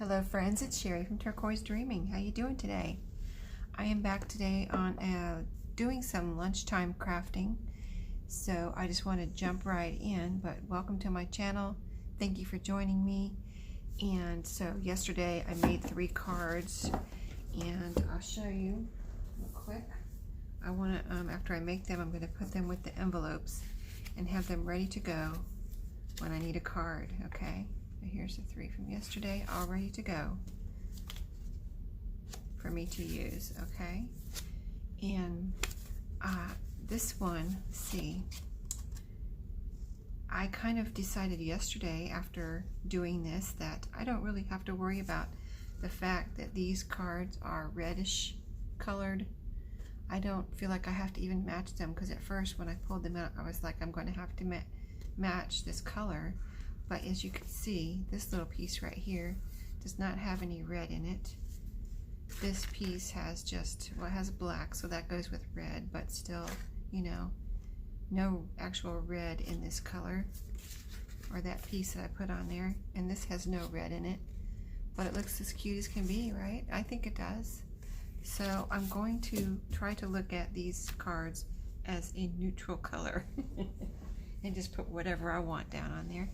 Hello friends, it's Sherry from Turquoise Dreaming. How you doing today? I am back today on doing some lunchtime crafting. So I just want to jump right in, but welcome to my channel. Thank you for joining me. And so yesterday I made 3 cards and I'll show you real quick. I want to, after I make them, I'm going to put them with the envelopes and have them ready to go when I need a card, okay? Here's the 3 from yesterday, all ready to go for me to use, okay? And this one, see, I kind of decided yesterday after doing this that I don't really have to worry about the fact that these cards are reddish colored. I don't feel like I have to even match them, because at first when I pulled them out I was like, I'm going to have to match this color. But as you can see, this little piece right here does not have any red in it. This piece has just, well, it has black, so that goes with red, but still, you know, no actual red in this color, or that piece that I put on there. And this has no red in it, but it looks as cute as can be, right? I think it does. So I'm going to try to look at these cards as a neutral color and just put whatever I want down on there.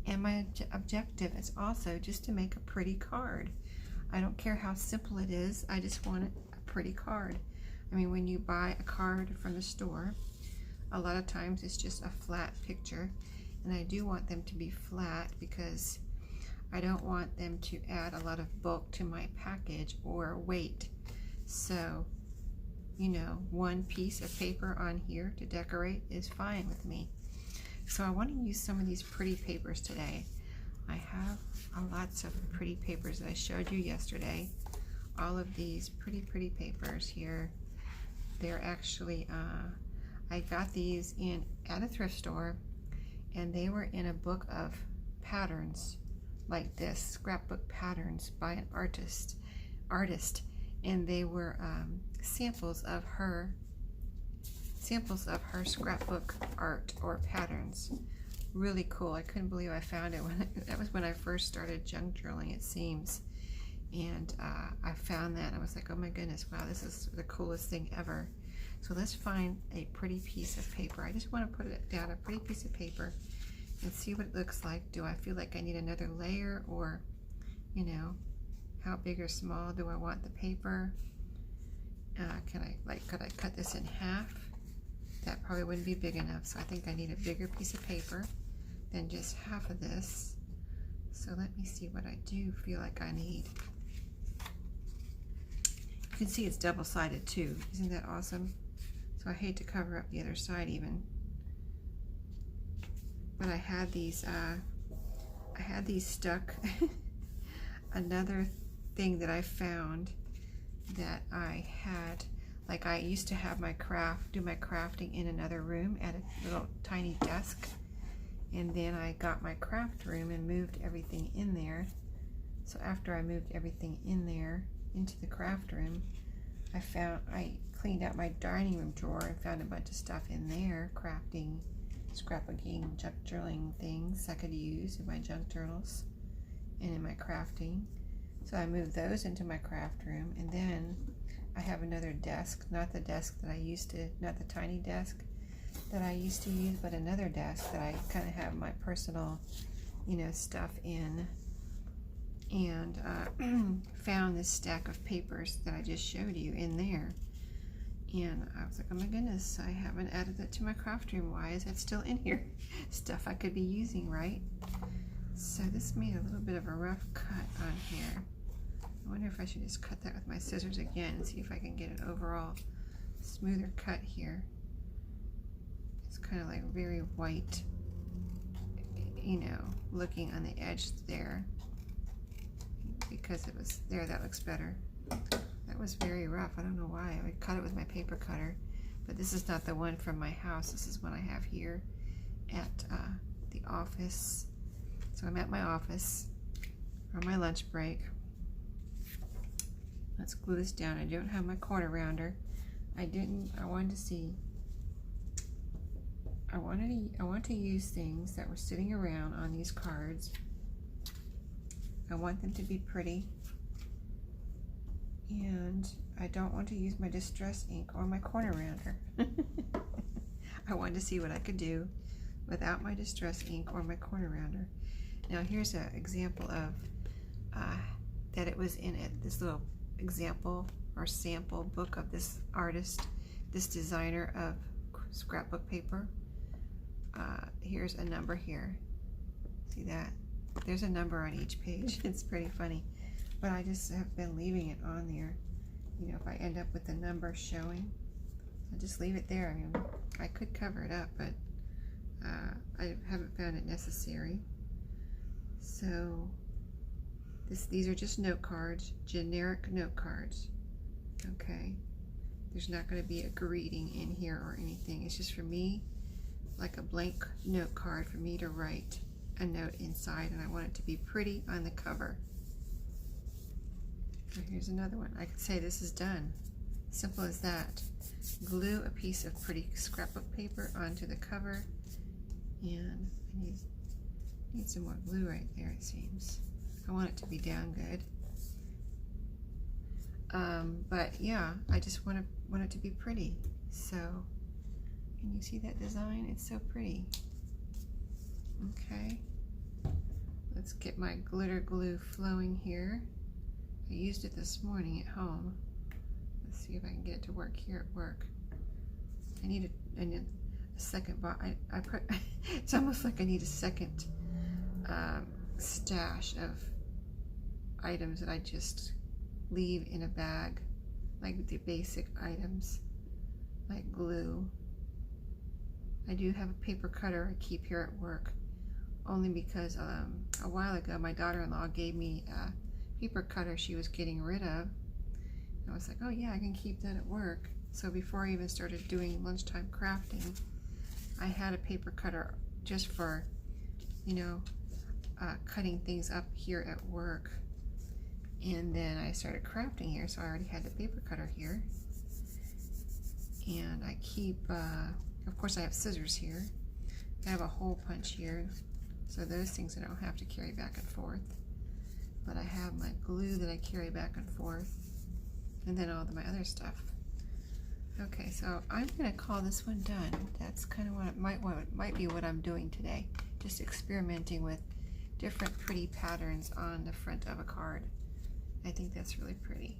And my objective is also just to make a pretty card. I don't care how simple it is, I just want a pretty card. I mean, when you buy a card from the store, a lot of times it's just a flat picture, and I do want them to be flat because I don't want them to add a lot of bulk to my package or weight. So, you know, one piece of paper on here to decorate is fine with me. So I want to use some of these pretty papers today. I have lots of pretty papers that I showed you yesterday. All of these pretty papers here. They're actually, I got these at a thrift store, and they were in a book of patterns like this, scrapbook patterns by an artist, and they were samples of her scrapbook art or patterns. Really cool. I couldn't believe I found it. That was when I first started junk journaling, it seems. And I found that and I was like, oh my goodness, wow, this is the coolest thing ever. So let's find a pretty piece of paper. I just want to put it down, a pretty piece of paper, and see what it looks like. Do I feel like I need another layer, or, you know, how big or small do I want the paper? Could I cut this in half? That probably wouldn't be big enough, so I think I need a bigger piece of paper than just half of this. So let me see what I do feel like I need. You can see it's double-sided too. Isn't that awesome? So I hate to cover up the other side even. But I had these stuck. Another thing that I found that I had, like, I used to have do my crafting in another room at a little tiny desk, and then I got my craft room and moved everything in there. So after I moved everything in there into the craft room, I cleaned out my dining room drawer and found a bunch of stuff in there, crafting, scrapbooking, junk journaling things I could use in my junk journals and in my crafting. So I moved those into my craft room, and then I have another desk, not the desk that I used to, not the tiny desk that I used to use, but another desk that I kind of have my personal, you know, stuff in. And found this stack of papers that I just showed you in there. And I was like, oh my goodness, I haven't added that to my craft room. Why is that still in here? Stuff I could be using, right? So this made a little bit of a rough cut on here. I wonder if I should just cut that with my scissors again and see if I can get an overall smoother cut here. It's kind of like very white, you know, looking on the edge there. Because it was there, that looks better. That was very rough. I don't know why. I would cut it with my paper cutter, but this is not the one from my house. This is one I have here at the office. So I'm at my office on my lunch break. Let's glue this down. I don't have my corner rounder. I wanted to see. I want to use things that were sitting around on these cards. I want them to be pretty. And I don't want to use my distress ink or my corner rounder. I wanted to see what I could do without my distress ink or my corner rounder. Now here's an example of that it was in this little example or sample book of this artist, this designer of scrapbook paper. Here's a number here. See that? There's a number on each page. It's pretty funny. But I just have been leaving it on there. You know, if I end up with the number showing, I'll just leave it there. I mean, I could cover it up, but I haven't found it necessary. So these are just note cards, generic note cards. Okay, there's not going to be a greeting in here or anything. It's just for me, like a blank note card for me to write a note inside, and I want it to be pretty on the cover. So here's another one. I could say this is done. Simple as that. Glue a piece of pretty scrapbook paper onto the cover, and I need some more glue right there, it seems. I want it to be down good. But yeah, I just want it to be pretty. So, can you see that design? It's so pretty. Okay, let's get my glitter glue flowing here. I used it this morning at home. Let's see if I can get it to work here at work. I need a second box. It's almost like I need a second stash of items that I just leave in a bag, like the basic items, like glue. I do have a paper cutter I keep here at work, only because a while ago my daughter-in-law gave me a paper cutter she was getting rid of. I was like, oh yeah, I can keep that at work. So before I even started doing lunchtime crafting, I had a paper cutter just for, you know, cutting things up here at work. And then I started crafting here, so I already had the paper cutter here. And I keep, of course I have scissors here. I have a hole punch here, so those things I don't have to carry back and forth. But I have my glue that I carry back and forth, and then all of my other stuff. Okay, so I'm gonna call this one done. That's kind of what it might be what I'm doing today. Just experimenting with different pretty patterns on the front of a card. I think that's really pretty.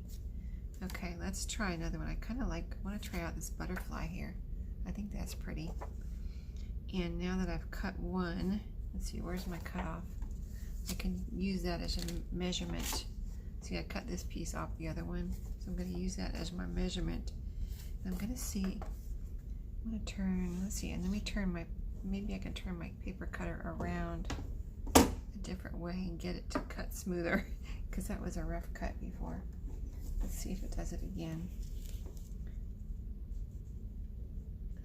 Okay, let's try another one. I kind of want to try out this butterfly here. I think that's pretty. And now that I've cut one, let's see, where's my cutoff? I can use that as a measurement. See, I cut this piece off the other one, so I'm going to use that as my measurement. And I'm going to see, I'm going to turn, let's see, and let me turn maybe I can turn my paper cutter around a different way and get it to cut smoother, because that was a rough cut before. Let's see if it does it again.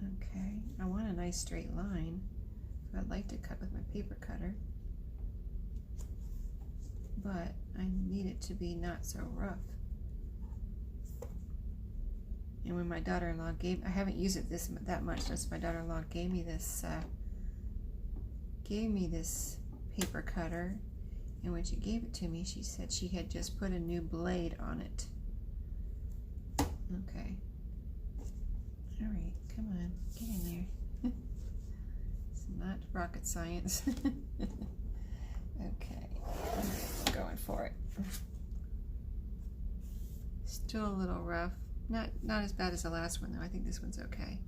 Okay, I want a nice straight line, so I'd like to cut with my paper cutter, but I need it to be not so rough. And when my daughter-in-law I haven't used it that much, since my daughter-in-law gave me this paper cutter, and when she gave it to me, she said she had just put a new blade on it. Okay. All right, come on, get in there. It's not rocket science. Okay, going for it. Still a little rough. Not as bad as the last one though. I think this one's okay.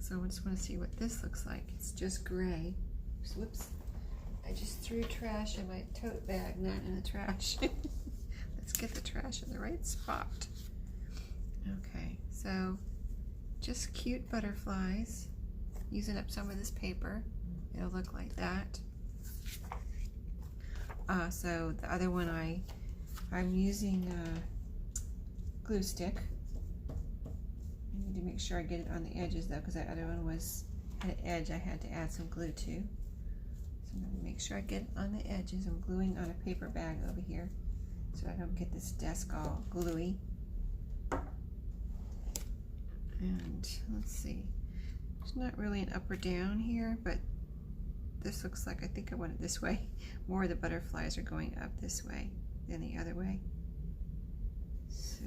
So I just want to see what this looks like. It's just gray. Whoops. I just threw trash in my tote bag, not in the trash. Let's get the trash in the right spot. Okay, so just cute butterflies. Using up some of this paper. It'll look like that. So the other one I'm using glue stick. I need to make sure I get it on the edges though, because that other one had an edge I had to add some glue to. So I'm going to make sure I get it on the edges. I'm gluing on a paper bag over here so I don't get this desk all gluey. And let's see, there's not really an up or down here, but this looks like, I think I want it this way. More of the butterflies are going up this way than the other way. So,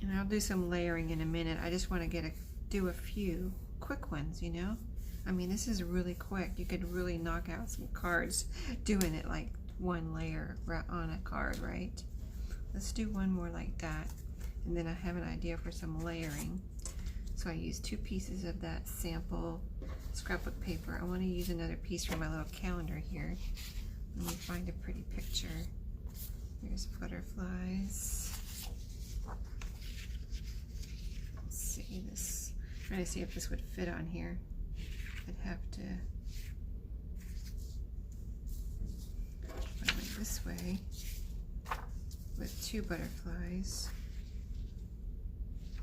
and I'll do some layering in a minute. I just want to do a few quick ones, you know? I mean, this is really quick. You could really knock out some cards doing it like one layer on a card, right? Let's do one more like that. And then I have an idea for some layering. So I used 2 pieces of that sample scrapbook paper. I want to use another piece for my little calendar here. Let me find a pretty picture. There's butterflies. Let's see this. I'm trying to see if this would fit on here. I'd have to put it this way with 2 butterflies.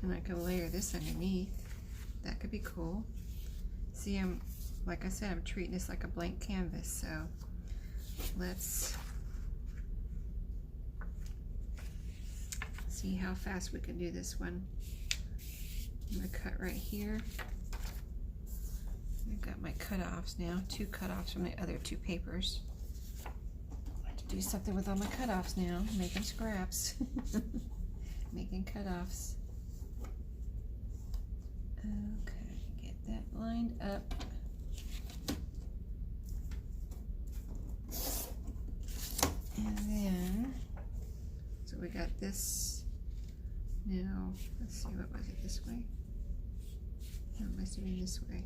And I can layer this underneath. That could be cool. See, like I said, I'm treating this like a blank canvas, so let's see how fast we can do this one. I'm going to cut right here. I've got my cutoffs now, 2 cutoffs from the other 2 papers. I have to do something with all my cutoffs now, making scraps, making cutoffs. Okay, get that lined up. And then, so we got this. Now, let's see, what was it, this way? No, it must have been this way.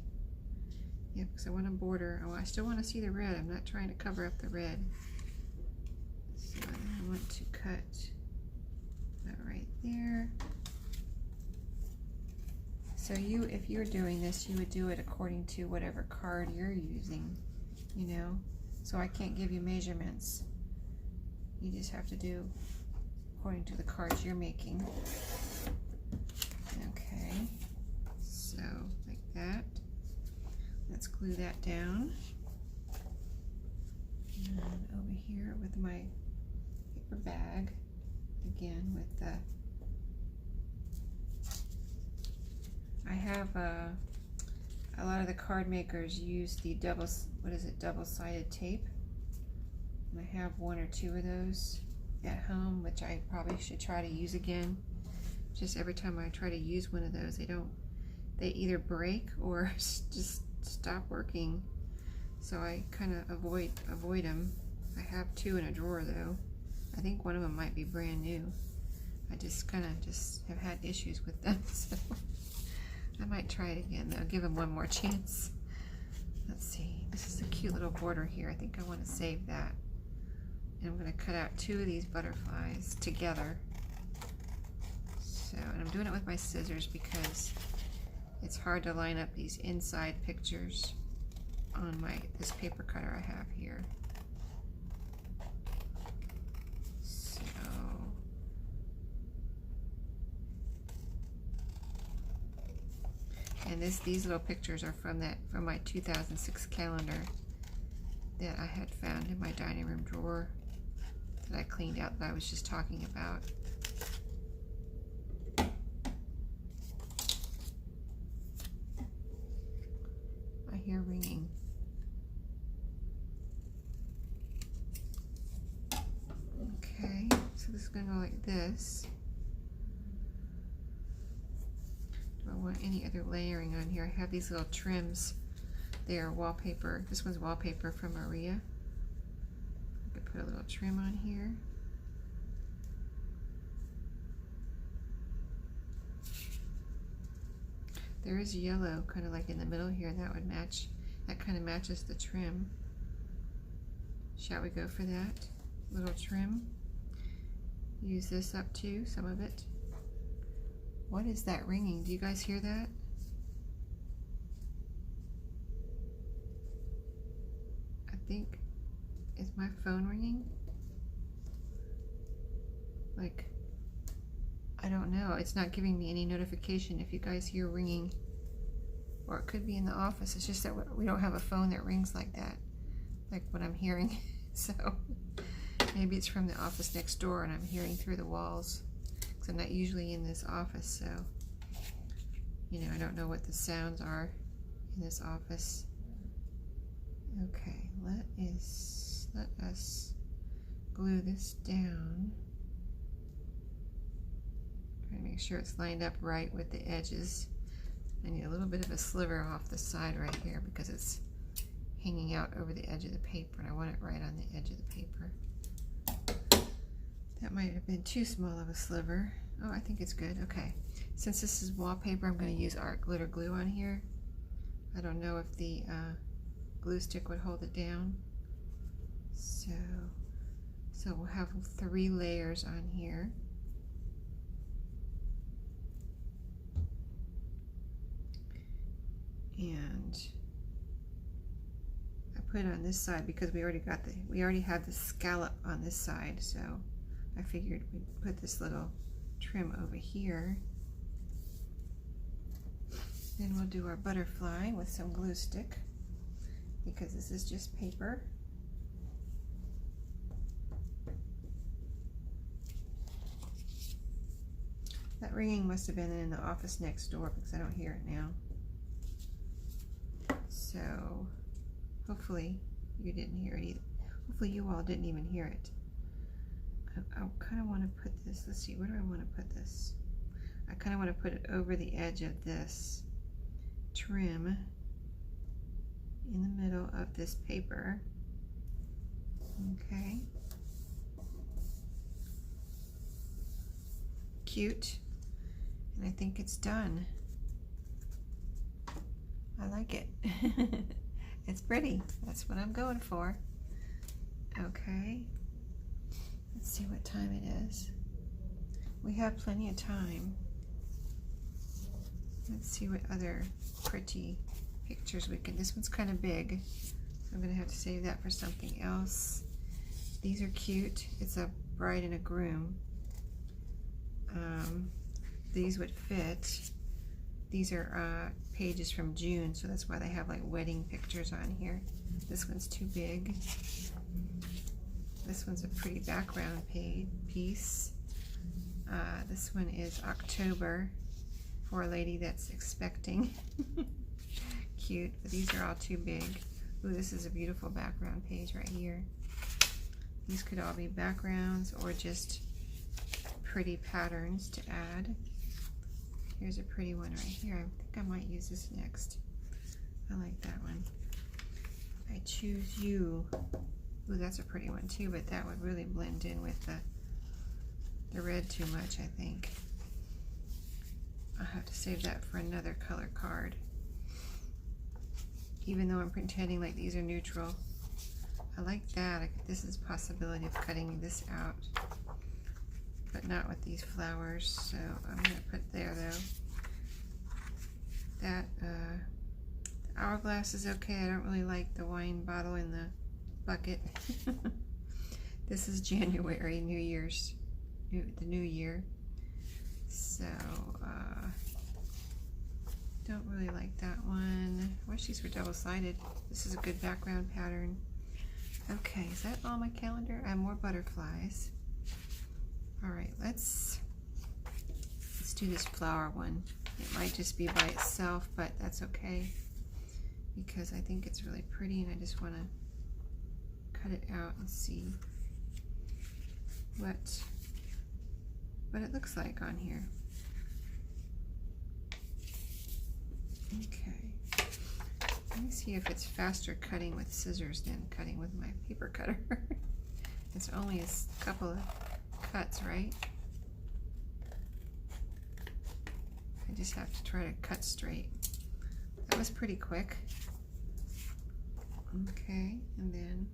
Yeah, because I want a border. Oh, I still want to see the red. I'm not trying to cover up the red. So I want to cut that right there. So if you're doing this, you would do it according to whatever card you're using, you know? So I can't give you measurements. You just have to do according to the cards you're making. Okay, so like that. Let's glue that down. And over here with my paper bag, again with the, I have a lot of the card makers use the double-sided tape. And I have 1 or 2 of those at home, which I probably should try to use again. Just every time I try to use one of those, they either break or just stop working. So I kind of avoid them. I have 2 in a drawer though. I think one of them might be brand new. I just kind of have had issues with them, so I might try it again though. Give them one more chance. Let's see. This is a cute little border here. I think I want to save that. And I'm going to cut out 2 of these butterflies together. So, and I'm doing it with my scissors because it's hard to line up these inside pictures on this paper cutter I have here. So, and these little pictures are from my 2006 calendar that I had found in my dining room drawer that I cleaned out that I was just talking about. I hear ringing. Okay, so this is going to go like this. Do I want any other layering on here? I have these little trims. They are wallpaper. This one's wallpaper from Maria. I could put a little trim on here. There is yellow kind of like in the middle here, and that would match. That kind of matches the trim. Shall we go for that little trim? Use this up too, some of it. What is that ringing? Do you guys hear that? I think, is my phone ringing? Like, I don't know. It's not giving me any notification if you guys hear ringing. Or it could be in the office. It's just that we don't have a phone that rings like that, like what I'm hearing. So maybe it's from the office next door and I'm hearing through the walls, because I'm not usually in this office, so you know, I don't know what the sounds are. in this office. Okay, let us glue this down. Try to make sure it's lined up right with the edges. I need a little bit of a sliver off the side right here because it's hanging out over the edge of the paper, and I want it right on the edge of the paper. That might have been too small of a sliver. Oh, I think it's good. Okay. Since this is wallpaper, I'm going to use art glitter glue on here. I don't know if the glue stick would hold it down. So we'll have 3 layers on here. And I put it on this side because we already have the scallop on this side, so I figured we'd put this little trim over here. Then we'll do our butterfly with some glue stick because this is just paper. That ringing must have been in the office next door because I don't hear it now. So hopefully you didn't hear it either. Hopefully you all didn't even hear it. I kind of want to put this, let's see, where do I want to put this? I kind of want to put it over the edge of this trim in the middle of this paper. Okay. Cute. And I think it's done. I like it. It's pretty. That's what I'm going for. Okay. Let's see what time it is. We have plenty of time. Let's see what other pretty pictures we can. This one's kind of big, so I'm going to have to save that for something else. These are cute. It's a bride and a groom. These would fit. These are pages from June, so that's why they have like wedding pictures on here. This one's too big. This one's a pretty background piece. This one is October for a lady that's expecting. Cute, but these are all too big. Ooh, this is a beautiful background page right here. These could all be backgrounds or just pretty patterns to add. Here's a pretty one right here. I think I might use this next. I like that one. I choose you. Ooh, that's a pretty one too, but that would really blend in with the red too much, I think. I'll have to save that for another color card. Even though I'm pretending like these are neutral. I like that. This is a possibility of cutting this out, but not with these flowers, so I'm going to put there though. That the hourglass is okay. I don't really like the wine bottle in the bucket. This is January, the new year, so don't really like that one. I wish these were double-sided. This is a good background pattern. Okay, is that all my calendar? I have more butterflies. All right, let's do this flower one. It might just be by itself, but that's okay because I think it's really pretty and I just want to cut it out and see what it looks like on here. Okay, let me see if it's faster cutting with scissors than cutting with my paper cutter. It's only a couple of cuts, right? I just have to try to cut straight. That was pretty quick. Okay, and then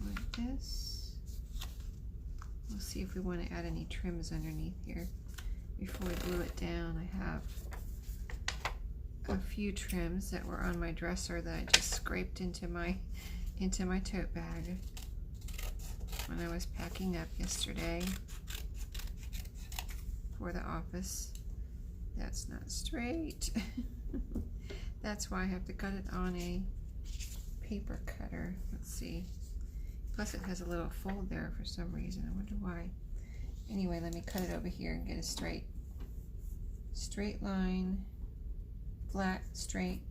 like this. We'll see if we want to add any trims underneath here. Before we glue it down, I have a few trims that were on my dresser that I just scraped into my tote bag when I was packing up yesterday for the office. That's not straight. That's why I have to cut it on a paper cutter. Let's see. Plus it has a little fold there for some reason. I wonder why. Anyway, let me cut it over here and get it straight. straight line, flat, straight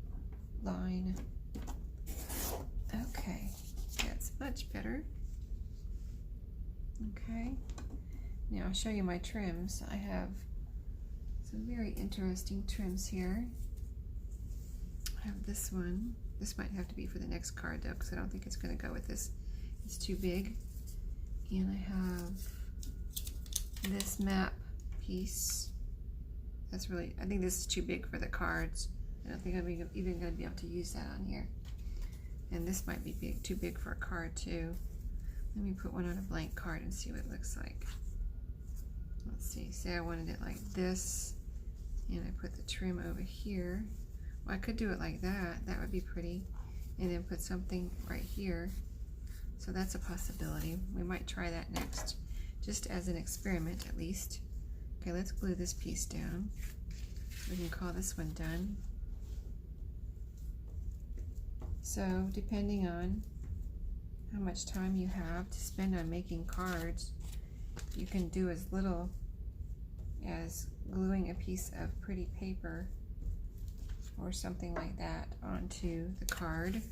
line. Okay, that's much better. Okay, now I'll show you my trims. I have some very interesting trims here. I have this one. This might have to be for the next card though, because I don't think it's going to go with this. It's too big. And I have this map piece. That's really, I think this is too big for the cards. I don't think I'm even going to be able to use that on here. And this might be big, too big for a card too. Let me put one on a blank card and see what it looks like. Let's see, say I wanted it like this, and I put the trim over here. Well, I could do it like that. That would be pretty. And then put something right here. So that's a possibility. We might try that next, just as an experiment at least. Okay, let's glue this piece down. We can call this one done. So depending on how much time you have to spend on making cards, you can do as little as gluing a piece of pretty paper or something like that onto the card.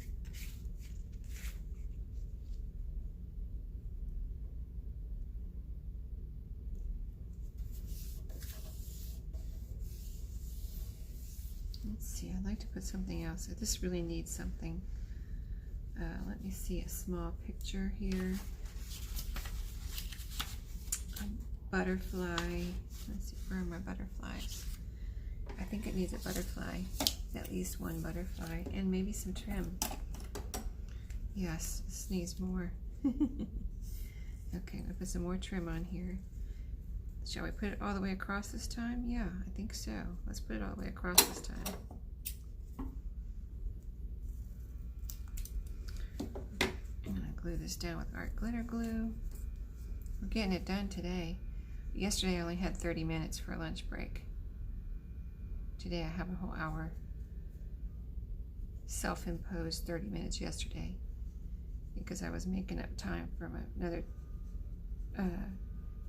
Let's see, I'd like to put something else. This really needs something. Let me see a small picture here. A butterfly. Let's see, where are my butterflies? I think it needs a butterfly, at least one butterfly, and maybe some trim. Yes, this needs more. Okay, I'm gonna put some more trim on here. Shall we put it all the way across this time? Yeah, I think so. Let's put it all the way across this time. I'm gonna glue this down with art glitter glue. We're getting it done today. Yesterday I only had 30 minutes for a lunch break. Today I have a whole hour. Self-imposed 30 minutes yesterday because I was making up time from another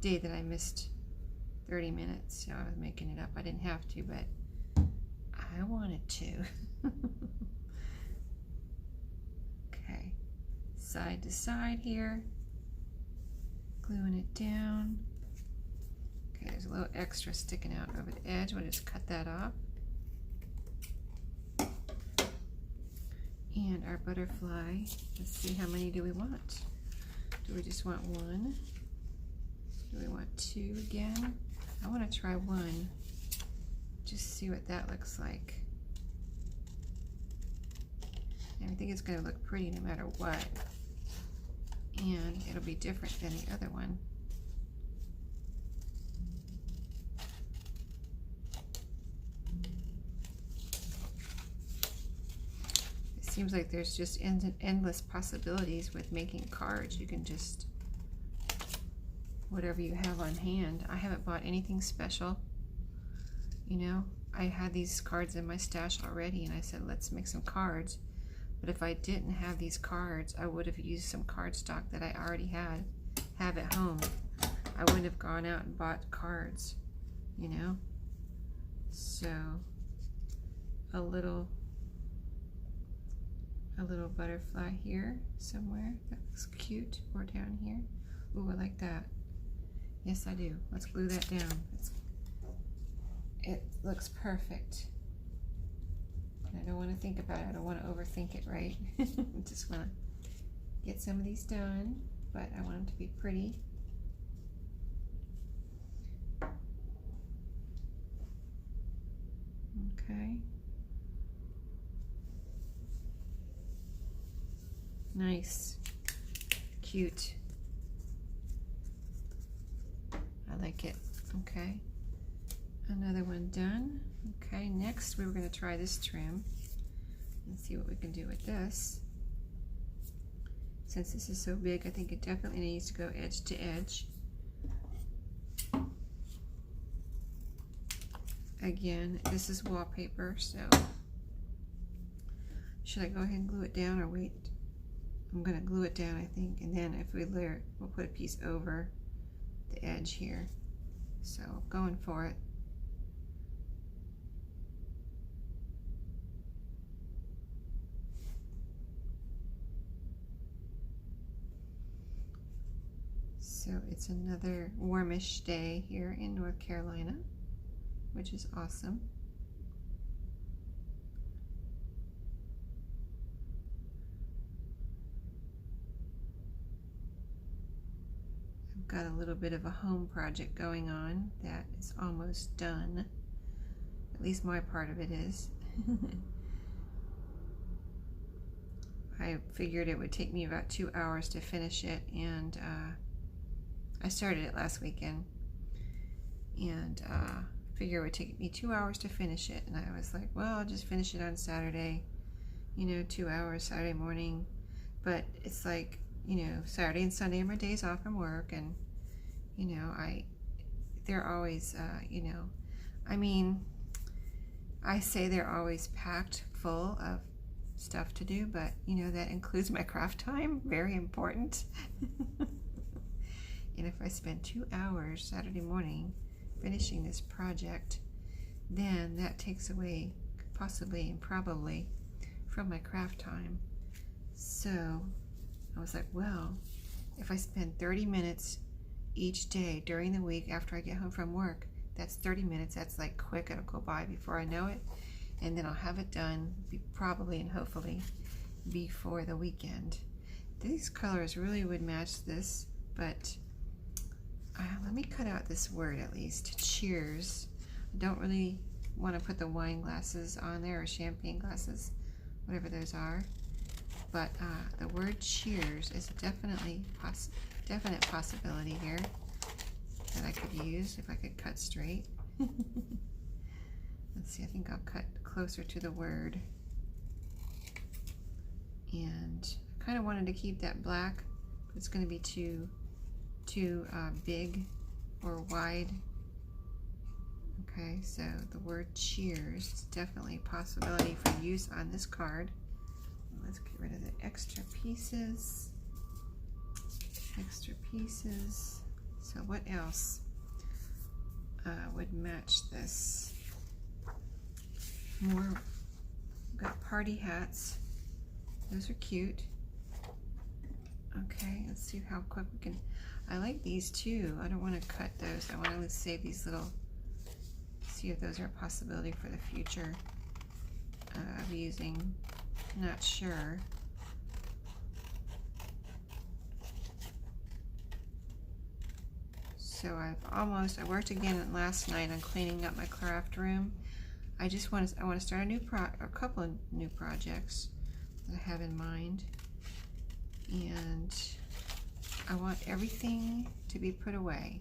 day that I missed 30 minutes, so I was making it up. I didn't have to, but I wanted to. Okay, side to side here, gluing it down. Okay, there's a little extra sticking out over the edge. We'll just cut that off. And our butterfly, let's see, how many do we want? Do we just want one? Do we want two again? I want to try one. Just see what that looks like. And I think it's going to look pretty no matter what. And it'll be different than the other one. It seems like there's just endless possibilities with making cards. You can just, whatever you have on hand. I haven't bought anything special. You know, I had these cards in my stash already and I said, let's make some cards. But if I didn't have these cards, I would have used some cardstock that I already have at home. I wouldn't have gone out and bought cards, you know? So, a little butterfly here somewhere. That looks cute. Or down here. Ooh, I like that. Yes, I do. Let's glue that down. It looks perfect. I don't want to think about it. I don't want to overthink it, right? I just want to get some of these done, but I want them to be pretty. Okay. Nice. Cute. I like it. Okay. Another one done. Okay, next we were going to try this trim and see what we can do with this. Since this is so big, I think it definitely needs to go edge to edge. Again, this is wallpaper, so should I go ahead and glue it down or wait? I'm going to glue it down, I think, and then if we layer it, we'll put a piece over the edge here. So, going for it. So it's another warmish day here in North Carolina, which is awesome. I've got a little bit of a home project going on that is almost done. At least my part of it is. I figured it would take me about 2 hours to finish it, and I started it last weekend, and figured it would take me 2 hours to finish it, and I was like, well, I'll just finish it on Saturday, you know, 2 hours Saturday morning. But it's like, you know, Saturday and Sunday are my days off from work, and you know, they're always you know, I mean, I say they're always packed full of stuff to do, but you know, that includes my craft time, very important. And if I spend 2 hours Saturday morning finishing this project, then that takes away possibly and probably from my craft time. So I was like, well, if I spend 30 minutes each day during the week after I get home from work, that's 30 minutes. That's like quick. It'll go by before I know it, and then I'll have it done probably and hopefully before the weekend. These colors really would match this, but let me cut out this word at least, cheers. I don't really want to put the wine glasses on there, or champagne glasses, whatever those are, but the word cheers is definite possibility here that I could use if I could cut straight. Let's see, I think I'll cut closer to the word, and I kind of wanted to keep that black, but it's going to be too big or wide. Okay, so the word cheers is definitely a possibility for use on this card. Let's get rid of the extra pieces. So what else would match this? More, we've got party hats. Those are cute. Okay, let's see how quick we can. I like these too. I don't want to cut those. I want to save these little, see if those are a possibility for the future of using. Not sure. So I worked again last night on cleaning up my craft room. I want to start a couple of new projects that I have in mind, and I want everything to be put away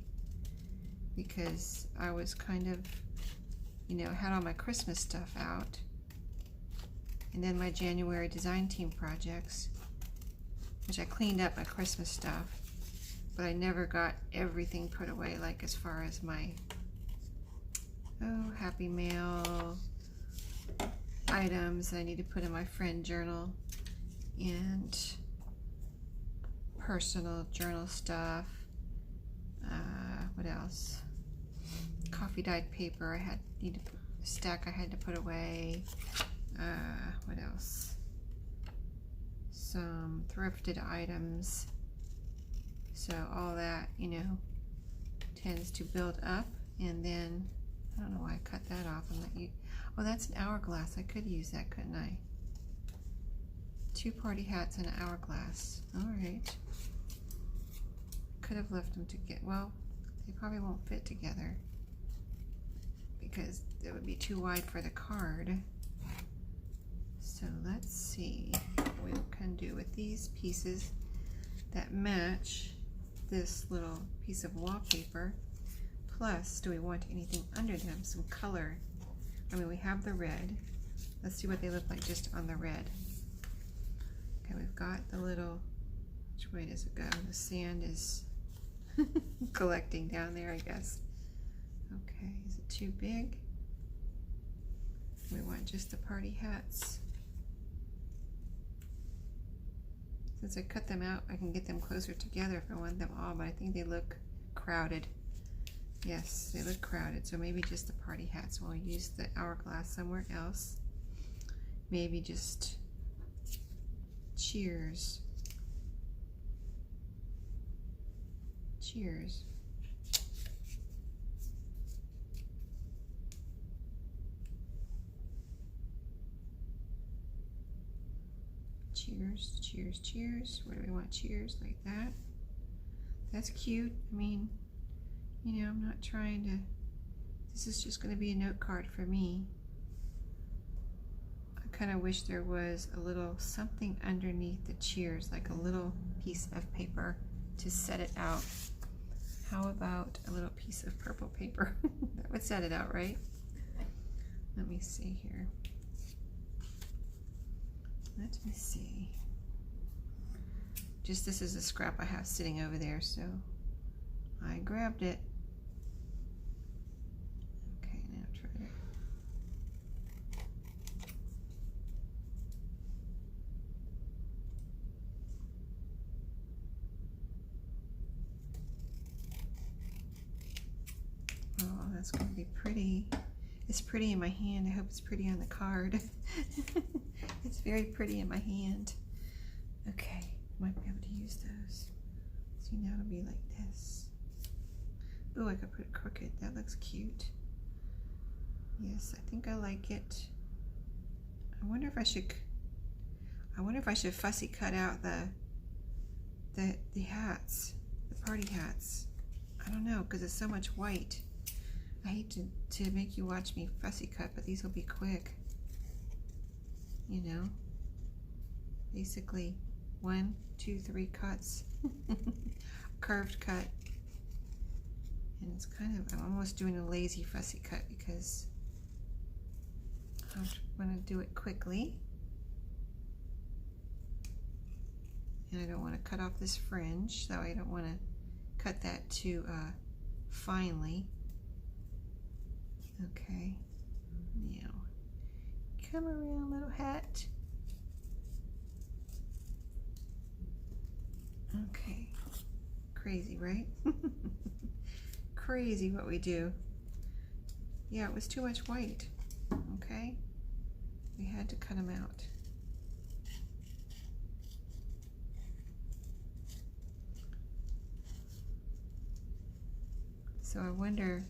because I was kind of, you know, had all my Christmas stuff out, and then my January design team projects, which I cleaned up my Christmas stuff, but I never got everything put away, like as far as my Happy Mail items I need to put in my friend journal, and personal journal stuff. What else? Coffee dyed paper a stack I had to put away. What else? Some thrifted items. So all that, you know, tends to build up, and then I don't know why I cut that off and let you. Oh, that's an hourglass. I could use that, couldn't I? 2 party hats and an hourglass. All right. Could have left them well, they probably won't fit together because it would be too wide for the card. So let's see what we can do with these pieces that match this little piece of wallpaper. Plus, do we want anything under them? Some color. I mean, we have the red. Let's see what they look like just on the red. Okay, we've got the little, which way does it go? The sand is collecting down there, I guess. Okay, is it too big? We want just the party hats. Since I cut them out, I can get them closer together if I want them all, but I think they look crowded. Yes, they look crowded, so maybe just the party hats. We'll use the hourglass somewhere else. Maybe just cheers. Cheers. Cheers, cheers, cheers. Where do we want cheers? Like that. That's cute. I mean, you know, I'm not trying to, this is just going to be a note card for me. I kind of wish there was a little something underneath the cheers, like a little piece of paper to set it out. How about a little piece of purple paper? That would set it out, right? Let me see here. Let me see. Just this is a scrap I have sitting over there, so I grabbed it. Okay, now try it. Oh, that's going to be pretty. It's pretty in my hand. I hope it's pretty on the card. It's very pretty in my hand. Okay, might be able to use those. See, now it'll be like this. Oh, I could put it crooked. That looks cute. Yes, I think I like it. I wonder if I should fussy cut out the hats, the party hats. I don't know, because it's so much white. I hate to make you watch me fussy cut, but these will be quick. You know, basically 1, 2, 3 cuts. Curved cut. And it's kind of, I'm almost doing a lazy fussy cut because I want to do it quickly. And I don't want to cut off this fringe, so I don't want to cut that too finely. Okay, now come around, little hat. Okay, crazy, right? Crazy what we do. Yeah, it was too much white. Okay, we had to cut them out. So I wonder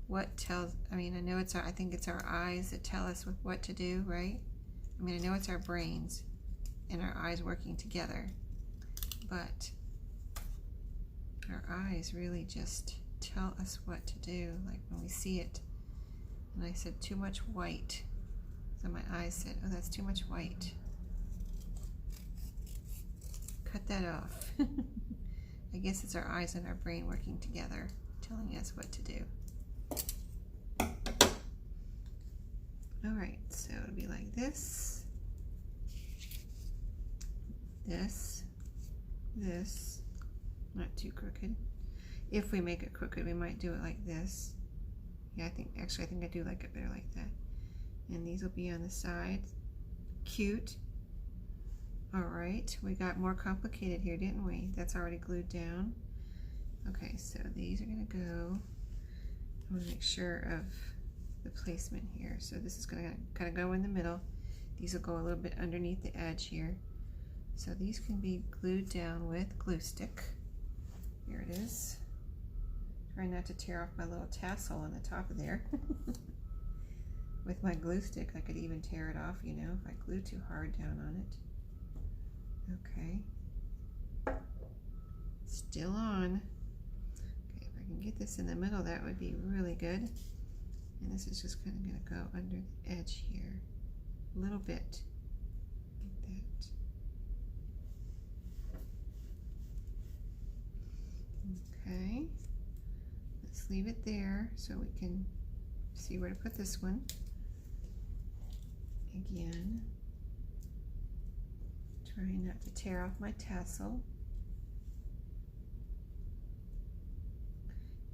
what tells, I mean, I know it's I think it's our eyes that tell us what to do, right? I mean, I know it's our brains and our eyes working together, but our eyes really just tell us what to do, like when we see it. And I said too much white, so my eyes said, oh, that's too much white. Cut that off. I guess it's our eyes and our brain working together, telling us what to do. Alright, so it'll be like this, this, not too crooked. If we make it crooked, we might do it like this. Yeah, I think I do like it better like that. And these will be on the sides. Cute. Alright, we got more complicated here, didn't we? That's already glued down. Okay, so these are going to go, I want to make sure of the placement here. So this is going to kind of go in the middle. These will go a little bit underneath the edge here. So these can be glued down with glue stick. Here it is. Try not to tear off my little tassel on the top of there. With my glue stick, I could even tear it off, you know, if I glue too hard down on it. Okay. Still on. Okay, if I can get this in the middle, that would be really good. And this is just kind of going to go under the edge here. A little bit. Like that. Okay. Let's leave it there so we can see where to put this one. Again, trying not to tear off my tassel.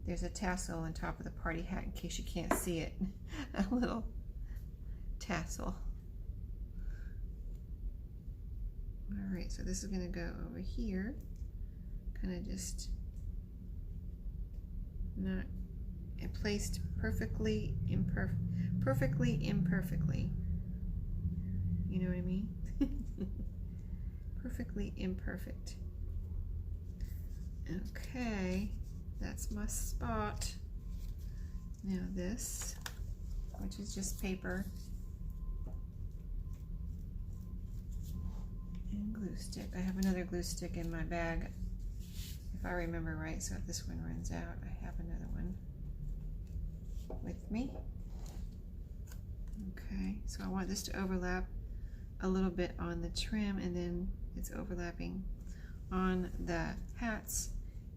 There's a tassel on top of the party hat in case you can't see it. A little tassel. Alright, so this is going to go over here. Kind of just not placed perfectly imperfectly. You know what I mean? Perfectly imperfect. Okay, that's my spot. Now this, which is just paper and glue stick. I have another glue stick in my bag, if I remember right, so if this one runs out, I have another one with me. Okay, so I want this to overlap a little bit on the trim, and then it's overlapping on the hats,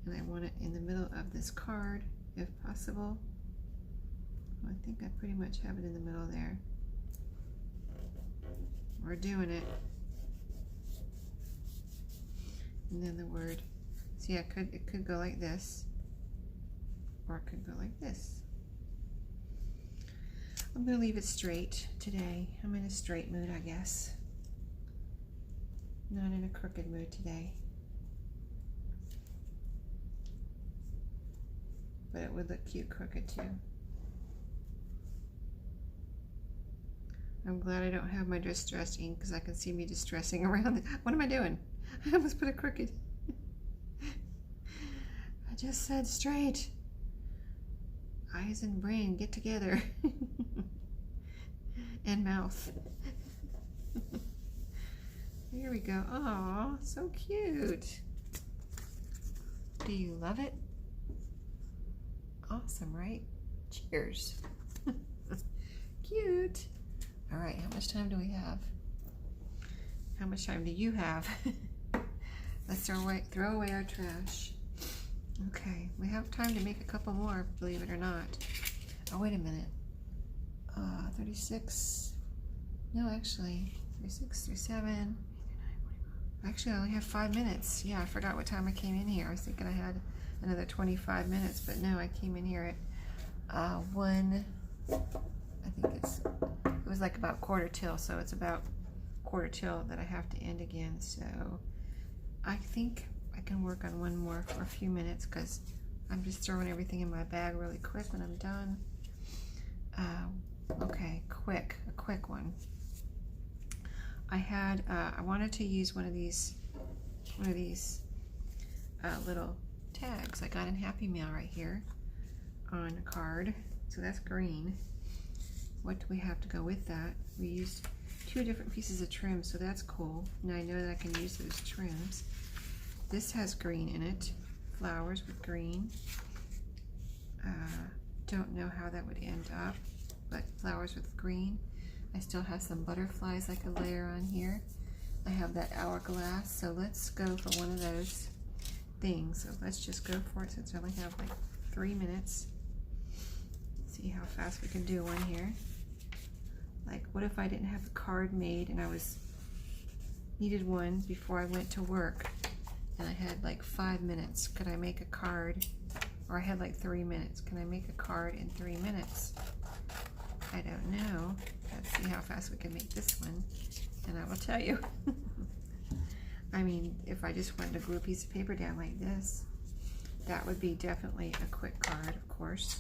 and I want it in the middle of this card if possible. I think I pretty much have it in the middle there. We're doing it. And then the word. See, it could go like this, or it could go like this. I'm going to leave it straight today. I'm in a straight mood, I guess. Not in a crooked mood today. But it would look cute crooked too. I'm glad I don't have my distress ink because I can see me distressing around it. What am I doing? I almost put a crooked. I just said straight. Eyes and brain get together. And mouth. Here we go. Aw, so cute. Do you love it? Awesome, right? Cheers. Cute. All right, how much time do we have? How much time do you have? Let's throw away our trash. Okay, we have time to make a couple more, believe it or not. Oh, wait a minute. 36. No, actually, 36, 37. Actually, I only have 5 minutes. Yeah, I forgot what time I came in here. I was thinking I had another 25 minutes, but no, I came in here at 1. I think it was like about quarter till, so it's about quarter till that I have to end again. So I think I can work on one more for a few minutes because I'm just throwing everything in my bag really quick when I'm done. Okay, a quick one. I wanted to use one of these little tags I got in Happy Mail right here on a card. So that's green. What do we have to go with that? We used 2 different pieces of trim, so that's cool. Now I know that I can use those trims. This has green in it, flowers with green. Don't know how that would end up, but flowers with green. I still have some butterflies I could layer on here. I have that hourglass, so let's go for one of those things. So let's just go for it since I only have like 3 minutes. See how fast we can do one here. Like, what if I didn't have the card made and I needed one before I went to work and I had like 5 minutes? Could I make a card? Or I had like 3 minutes. Can I make a card in 3 minutes? I don't know. Let's see how fast we can make this one, and I will tell you. I mean, if I just wanted to glue a piece of paper down like this, that would be definitely a quick card, of course.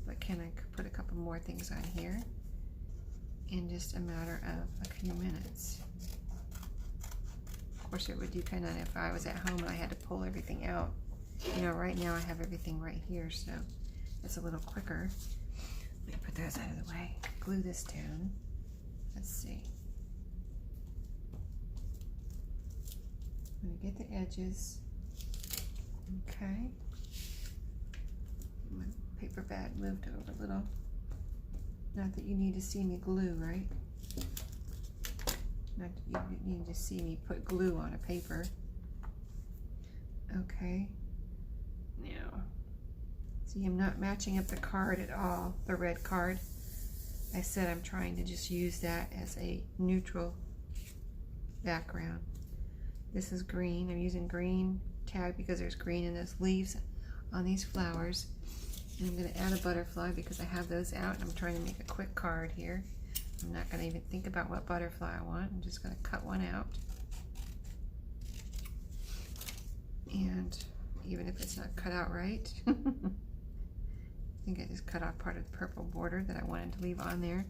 But can I put a couple more things on here in just a matter of a few minutes? Of course, it would depend on if I was at home and I had to pull everything out. You know, right now I have everything right here, so it's a little quicker. Let me put those out of the way. Glue this down. Let's see. I'm going to get the edges. Okay. My paper bag moved over a little. Not that you need to see me glue, right? Not that you need to see me put glue on a paper. Okay. Now, see, I'm not matching up the card at all, the red card. I said I'm trying to just use that as a neutral background. This is green. I'm using green tag because there's green in those leaves on these flowers. And I'm going to add a butterfly because I have those out. I'm trying to make a quick card here. I'm not going to even think about what butterfly I want. I'm just going to cut one out. And even if it's not cut out right, I think I just cut off part of the purple border that I wanted to leave on there.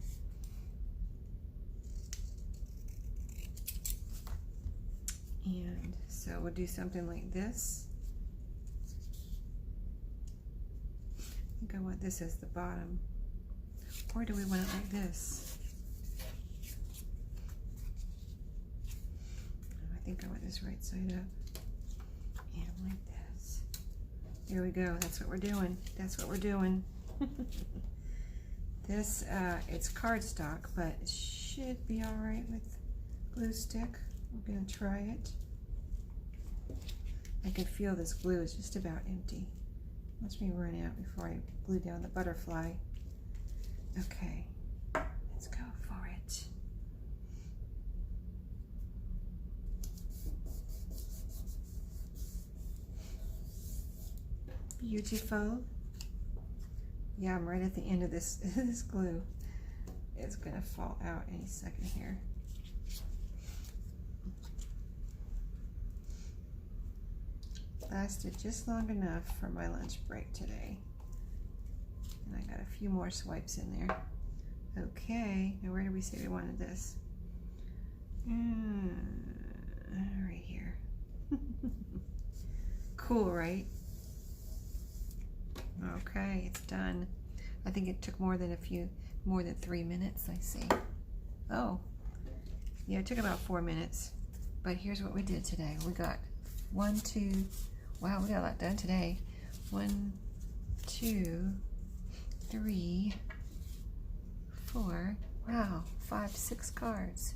And so we'll do something like this. think I want this as the bottom. Or do we want it like this? I think I want this right side up. And like this. There we go. That's what we're doing. That's what we're doing. This, it's cardstock, but it should be all right with glue stick. We're going to try it. I can feel this glue is just about empty. Watch me run out before I glue down the butterfly. Okay, let's go for it. Beautiful. Yeah, I'm right at the end of this, this glue. It's gonna fall out any second here. Lasted just long enough for my lunch break today. And I got a few more swipes in there. Okay, now where did we say we wanted this? Right here. Cool, right? Okay, it's done. I think it took more than 3 minutes, I see. Oh, yeah, it took about 4 minutes. But here's what we did today. We got 1, 2, wow, we got a lot done today. 1, 2, 3, 4, wow, 5, 6 cards.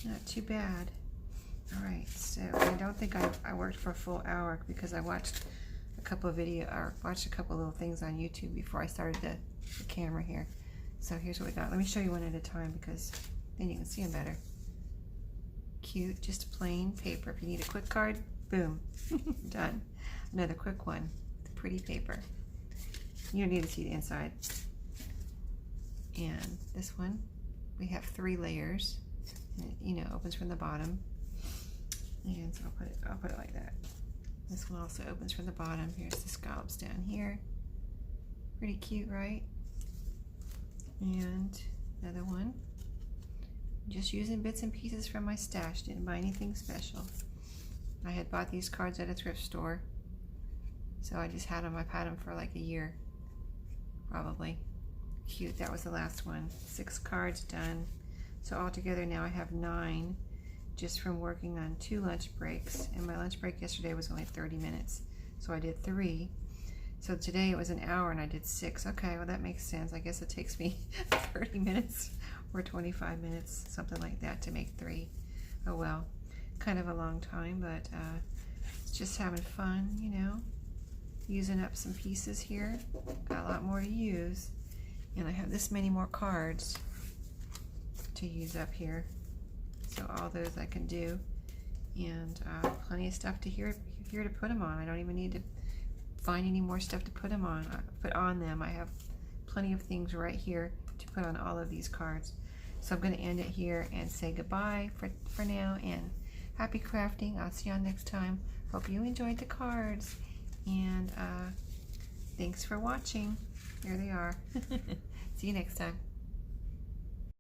Not too bad. All right, so I don't think I worked for a full hour because I watched a couple of watched a couple of little things on YouTube before I started the camera here. So here's what we got. Let me show you one at a time because then you can see them better. Cute, just plain paper. If you need a quick card, boom, done. Another quick one, pretty paper. You don't need to see the inside. And this one, we have 3 layers. And it, you know, opens from the bottom. And so I'll put it like that. This one also opens from the bottom. Here's the scallops down here. Pretty cute, right? And another one. Just using bits and pieces from my stash. Didn't buy anything special. I had bought these cards at a thrift store. So I just had them. I've had them for like a year. Probably. Cute. That was the last one. 6 cards done. So altogether now I have 9. Just from working on 2 lunch breaks, and my lunch break yesterday was only 30 minutes, so I did 3. So today it was an hour and I did 6. Okay, well that makes sense. I guess it takes me 30 minutes or 25 minutes, something like that, to make 3. Oh well, kind of a long time, but it's just having fun, you know, using up some pieces here. Got a lot more to use, and I have this many more cards to use up here. So all those I can do, and plenty of stuff to here to put them on. I don't even need to find any more stuff to put them on. Put on them. I have plenty of things right here to put on all of these cards. So I'm going to end it here and say goodbye for now, and happy crafting. I'll see you next time. Hope you enjoyed the cards, and thanks for watching. Here they are. See you next time.